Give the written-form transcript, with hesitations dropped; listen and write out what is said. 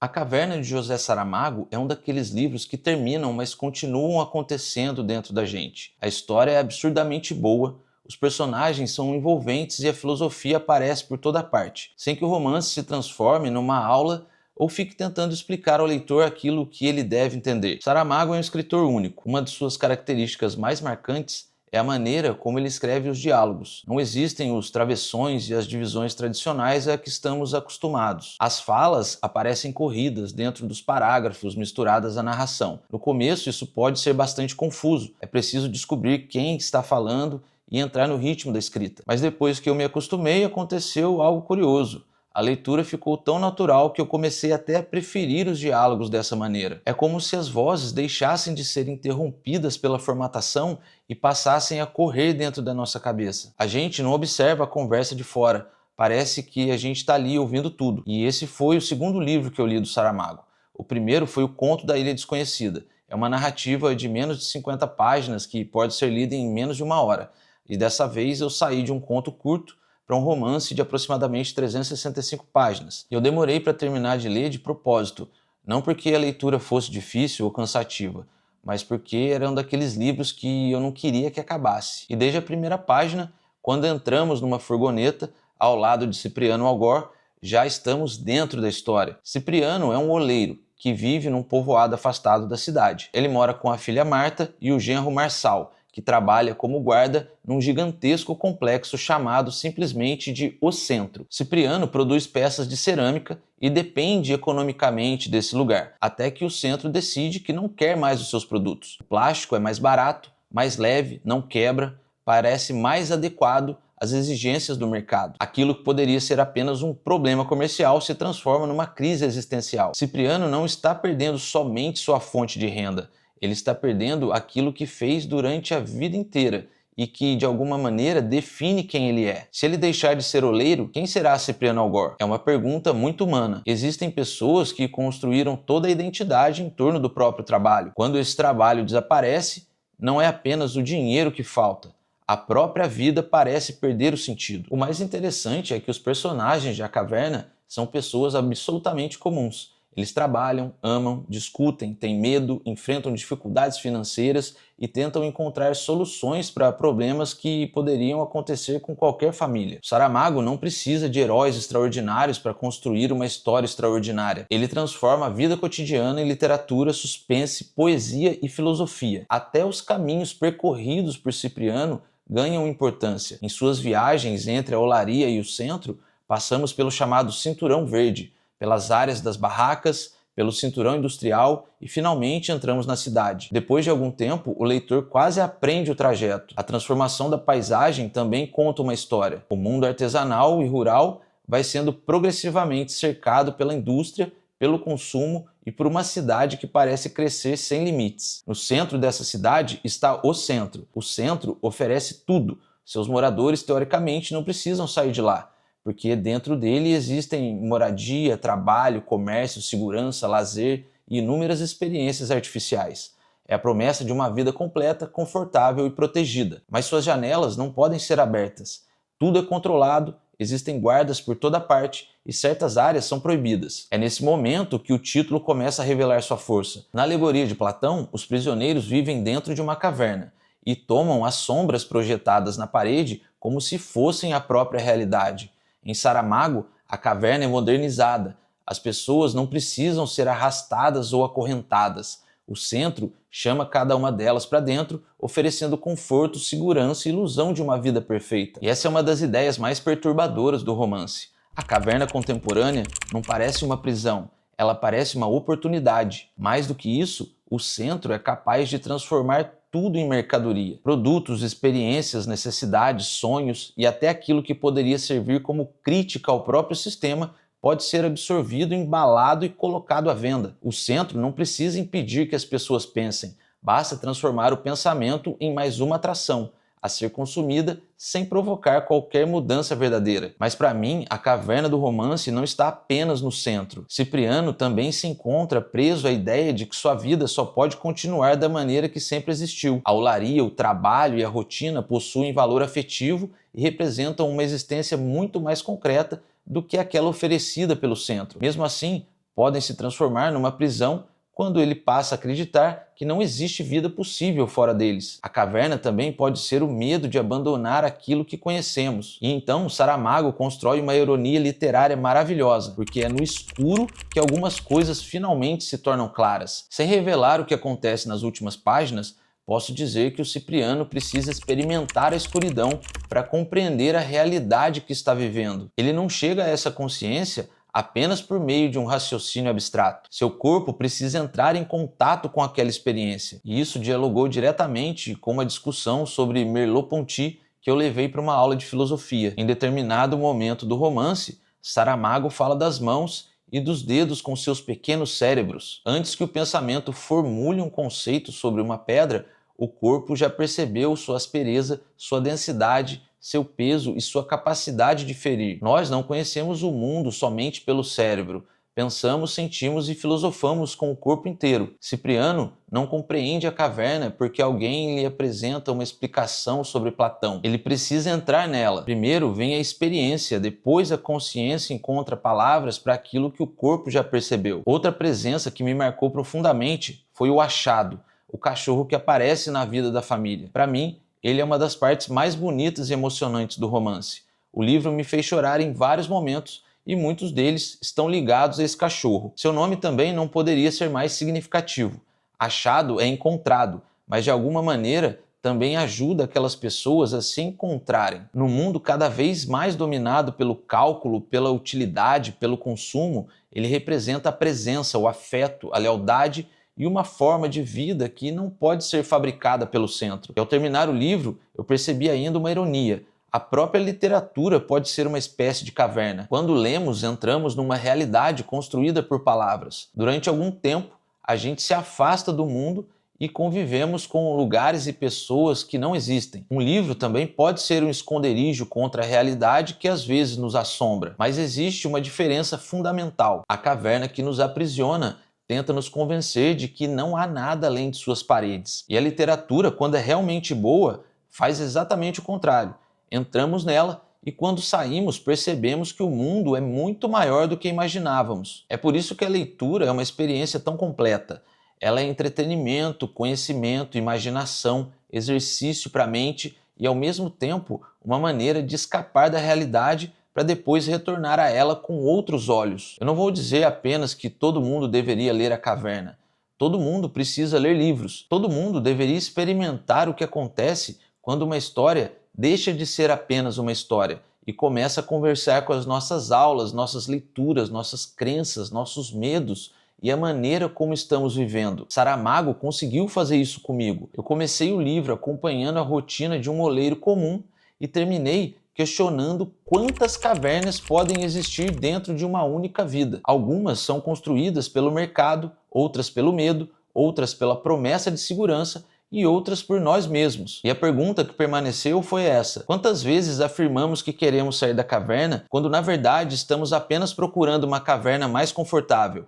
A Caverna de José Saramago é um daqueles livros que terminam, mas continuam acontecendo dentro da gente. A história é absurdamente boa, os personagens são envolventes e a filosofia aparece por toda parte, sem que o romance se transforme numa aula ou fique tentando explicar ao leitor aquilo que ele deve entender. Saramago é um escritor único. Uma de suas características mais marcantes é a maneira como ele escreve os diálogos. Não existem os travessões e as divisões tradicionais a que estamos acostumados. As falas aparecem corridas dentro dos parágrafos, misturadas à narração. No começo, isso pode ser bastante confuso. É preciso descobrir quem está falando e entrar no ritmo da escrita. Mas depois que eu me acostumei, aconteceu algo curioso. A leitura ficou tão natural que eu comecei até a preferir os diálogos dessa maneira. É como se as vozes deixassem de ser interrompidas pela formatação e passassem a correr dentro da nossa cabeça. A gente não observa a conversa de fora, parece que a gente está ali ouvindo tudo. E esse foi o segundo livro que eu li do Saramago. O primeiro foi O Conto da Ilha Desconhecida. É uma narrativa de menos de 50 páginas que pode ser lida em menos de uma hora. E dessa vez eu saí de um conto curto para um romance de aproximadamente 365 páginas. E eu demorei para terminar de ler de propósito, não porque a leitura fosse difícil ou cansativa, mas porque era um daqueles livros que eu não queria que acabasse. E desde a primeira página, quando entramos numa furgoneta ao lado de Cipriano Algor, já estamos dentro da história. Cipriano é um oleiro que vive num povoado afastado da cidade. Ele mora com a filha Marta e o genro Marçal, que trabalha como guarda num gigantesco complexo chamado simplesmente de O Centro. Cipriano produz peças de cerâmica e depende economicamente desse lugar, até que o centro decide que não quer mais os seus produtos. O plástico é mais barato, mais leve, não quebra, parece mais adequado às exigências do mercado. Aquilo que poderia ser apenas um problema comercial se transforma numa crise existencial. Cipriano não está perdendo somente sua fonte de renda, ele está perdendo aquilo que fez durante a vida inteira e que, de alguma maneira, define quem ele é. Se ele deixar de ser oleiro, quem será Cipriano Algor? É uma pergunta muito humana. Existem pessoas que construíram toda a identidade em torno do próprio trabalho. Quando esse trabalho desaparece, não é apenas o dinheiro que falta. A própria vida parece perder o sentido. O mais interessante é que os personagens de A Caverna são pessoas absolutamente comuns. Eles trabalham, amam, discutem, têm medo, enfrentam dificuldades financeiras e tentam encontrar soluções para problemas que poderiam acontecer com qualquer família. Saramago não precisa de heróis extraordinários para construir uma história extraordinária. Ele transforma a vida cotidiana em literatura, suspense, poesia e filosofia. Até os caminhos percorridos por Cipriano ganham importância. Em suas viagens entre a olaria e o centro, passamos pelo chamado Cinturão Verde, pelas áreas das barracas, pelo cinturão industrial e finalmente entramos na cidade. Depois de algum tempo, o leitor quase aprende o trajeto. A transformação da paisagem também conta uma história. O mundo artesanal e rural vai sendo progressivamente cercado pela indústria, pelo consumo e por uma cidade que parece crescer sem limites. No centro dessa cidade está o centro. O centro oferece tudo. Seus moradores, teoricamente, não precisam sair de lá, porque dentro dele existem moradia, trabalho, comércio, segurança, lazer e inúmeras experiências artificiais. É a promessa de uma vida completa, confortável e protegida. Mas suas janelas não podem ser abertas. Tudo é controlado, existem guardas por toda parte e certas áreas são proibidas. É nesse momento que o título começa a revelar sua força. Na alegoria de Platão, os prisioneiros vivem dentro de uma caverna e tomam as sombras projetadas na parede como se fossem a própria realidade. Em Saramago, a caverna é modernizada. As pessoas não precisam ser arrastadas ou acorrentadas. O centro chama cada uma delas para dentro, oferecendo conforto, segurança e ilusão de uma vida perfeita. E essa é uma das ideias mais perturbadoras do romance. A caverna contemporânea não parece uma prisão, ela parece uma oportunidade. Mais do que isso, o centro é capaz de transformar tudo em mercadoria. Produtos, experiências, necessidades, sonhos e até aquilo que poderia servir como crítica ao próprio sistema pode ser absorvido, embalado e colocado à venda. O centro não precisa impedir que as pessoas pensem, basta transformar o pensamento em mais uma atração, a ser consumida sem provocar qualquer mudança verdadeira. Mas para mim, a caverna do romance não está apenas no centro. Cipriano também se encontra preso à ideia de que sua vida só pode continuar da maneira que sempre existiu. A olaria, o trabalho e a rotina possuem valor afetivo e representam uma existência muito mais concreta do que aquela oferecida pelo centro. Mesmo assim, podem se transformar numa prisão quando ele passa a acreditar que não existe vida possível fora deles. A caverna também pode ser o medo de abandonar aquilo que conhecemos. E então Saramago constrói uma ironia literária maravilhosa, porque é no escuro que algumas coisas finalmente se tornam claras. Sem revelar o que acontece nas últimas páginas, posso dizer que o Cipriano precisa experimentar a escuridão para compreender a realidade que está vivendo. Ele não chega a essa consciência apenas por meio de um raciocínio abstrato. Seu corpo precisa entrar em contato com aquela experiência. E isso dialogou diretamente com uma discussão sobre Merleau-Ponty que eu levei para uma aula de filosofia. Em determinado momento do romance, Saramago fala das mãos e dos dedos com seus pequenos cérebros. Antes que o pensamento formule um conceito sobre uma pedra, o corpo já percebeu sua aspereza, sua densidade, seu peso e sua capacidade de ferir. Nós não conhecemos o mundo somente pelo cérebro. Pensamos, sentimos e filosofamos com o corpo inteiro. Cipriano não compreende a caverna porque alguém lhe apresenta uma explicação sobre Platão. Ele precisa entrar nela. Primeiro vem a experiência, depois a consciência encontra palavras para aquilo que o corpo já percebeu. Outra presença que me marcou profundamente foi o achado, o cachorro que aparece na vida da família. Para mim, ele é uma das partes mais bonitas e emocionantes do romance. O livro me fez chorar em vários momentos e muitos deles estão ligados a esse cachorro. Seu nome também não poderia ser mais significativo. Achado é encontrado, mas de alguma maneira também ajuda aquelas pessoas a se encontrarem. No mundo cada vez mais dominado pelo cálculo, pela utilidade, pelo consumo, ele representa a presença, o afeto, a lealdade e uma forma de vida que não pode ser fabricada pelo centro. E ao terminar o livro, eu percebi ainda uma ironia. A própria literatura pode ser uma espécie de caverna. Quando lemos, entramos numa realidade construída por palavras. Durante algum tempo, a gente se afasta do mundo e convivemos com lugares e pessoas que não existem. Um livro também pode ser um esconderijo contra a realidade que às vezes nos assombra. Mas existe uma diferença fundamental. A caverna que nos aprisiona tenta nos convencer de que não há nada além de suas paredes. E a literatura, quando é realmente boa, faz exatamente o contrário. Entramos nela e quando saímos percebemos que o mundo é muito maior do que imaginávamos. É por isso que a leitura é uma experiência tão completa. Ela é entretenimento, conhecimento, imaginação, exercício para a mente e, ao mesmo tempo, uma maneira de escapar da realidade para depois retornar a ela com outros olhos. Eu não vou dizer apenas que todo mundo deveria ler A Caverna. Todo mundo precisa ler livros. Todo mundo deveria experimentar o que acontece quando uma história deixa de ser apenas uma história e começa a conversar com as nossas aulas, nossas leituras, nossas crenças, nossos medos e a maneira como estamos vivendo. Saramago conseguiu fazer isso comigo. Eu comecei o livro acompanhando a rotina de um moleiro comum e terminei questionando quantas cavernas podem existir dentro de uma única vida. Algumas são construídas pelo mercado, outras pelo medo, outras pela promessa de segurança e outras por nós mesmos. E a pergunta que permaneceu foi essa: quantas vezes afirmamos que queremos sair da caverna, quando na verdade estamos apenas procurando uma caverna mais confortável?